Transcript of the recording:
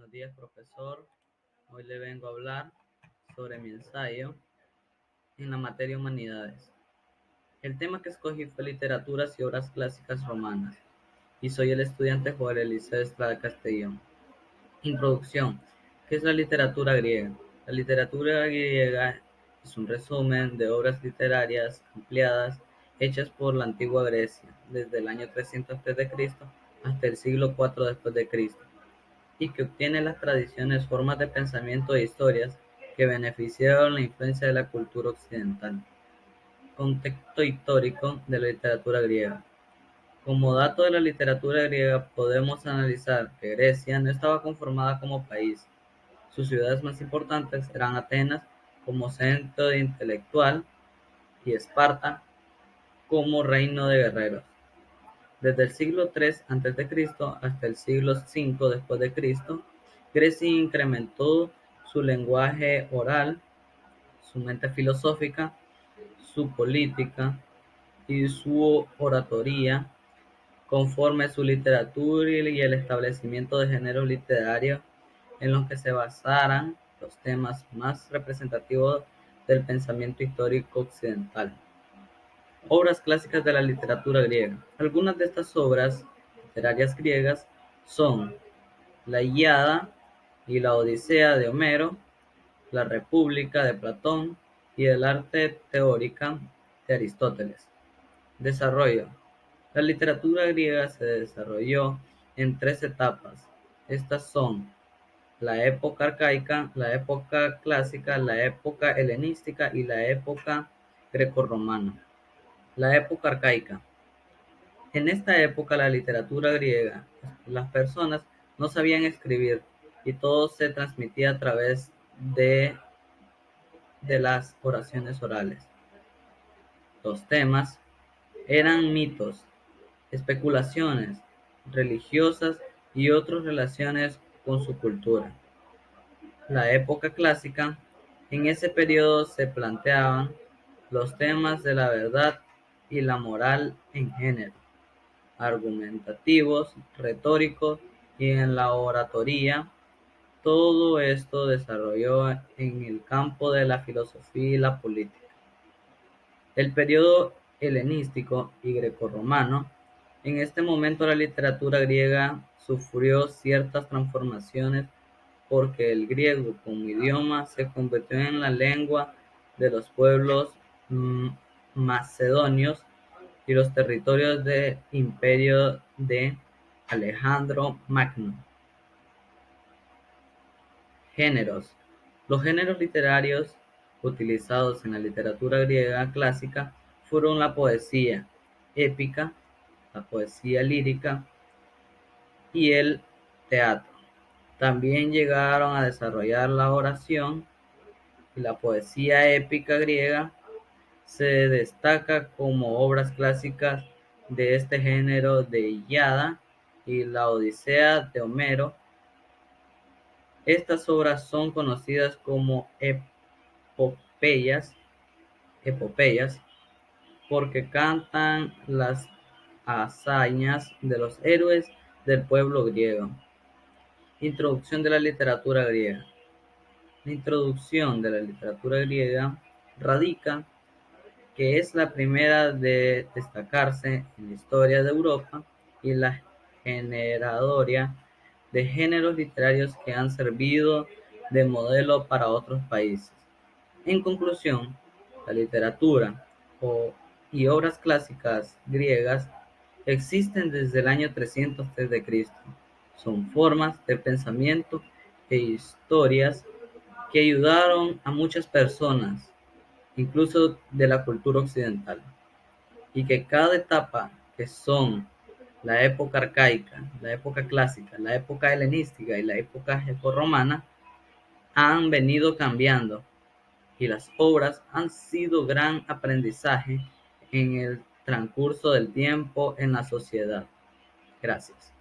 Buenos días, profesor. Hoy le vengo a hablar sobre mi ensayo en la materia Humanidades. El tema que escogí fue Literaturas y Obras Clásicas Romanas, y soy el estudiante Joel Eliseo Estrada Castellón. Introducción. ¿Qué es la literatura griega? La literatura griega es un resumen de obras literarias ampliadas hechas por la antigua Grecia, desde el año 300 a.C. hasta el siglo IV después de Cristo, y que obtiene las tradiciones, formas de pensamiento e historias que beneficiaron la influencia de la cultura occidental. Contexto histórico de la literatura griega. Como dato de la literatura griega podemos analizar que Grecia no estaba conformada como país. Sus ciudades más importantes eran Atenas como centro intelectual y Esparta como reino de guerreros. Desde el siglo III a.C. hasta el siglo V después de Cristo, Grecia incrementó su lenguaje oral, su mente filosófica, su política y su oratoria, conforme su literatura y el establecimiento de géneros literarios en los que se basaran los temas más representativos del pensamiento histórico occidental. Obras clásicas de la literatura griega. Algunas de estas obras literarias griegas son la Ilíada y la Odisea de Homero, la República de Platón y el Arte Teórica de Aristóteles. Desarrollo. La literatura griega se desarrolló en tres etapas. Estas son la época arcaica, la época clásica, la época helenística y la época grecorromana. La época arcaica. En esta época la literatura griega, las personas no sabían escribir y todo se transmitía a través de las oraciones orales. Los temas eran mitos, especulaciones religiosas y otras relaciones con su cultura. La época clásica, en ese periodo se planteaban los temas de la verdad y la moral en género, argumentativos, retóricos y en la oratoria. Todo esto desarrolló en el campo de la filosofía y la política. El periodo helenístico y grecorromano. En este momento la literatura griega sufrió ciertas transformaciones porque el griego como idioma se convirtió en la lengua de los pueblos macedonios y los territorios del imperio de Alejandro Magno. Géneros. Los géneros literarios utilizados en la literatura griega clásica fueron la poesía épica, la poesía lírica y el teatro. También llegaron a desarrollar la oración, y la poesía épica griega se destaca como obras clásicas de este género de Ilíada y la Odisea de Homero. Estas obras son conocidas como epopeyas porque cantan las hazañas de los héroes del pueblo griego. Introducción de la literatura griega. La introducción de la literatura griega radica que es la primera de destacarse en la historia de Europa y la generadora de géneros literarios que han servido de modelo para otros países. En conclusión, la literatura y obras clásicas griegas existen desde el año 300 a.C. Son formas de pensamiento e historias que ayudaron a muchas personas, incluso de la cultura occidental, y que cada etapa, que son la época arcaica, la época clásica, la época helenística y la época grecorromana, han venido cambiando, y las obras han sido gran aprendizaje en el transcurso del tiempo en la sociedad. Gracias.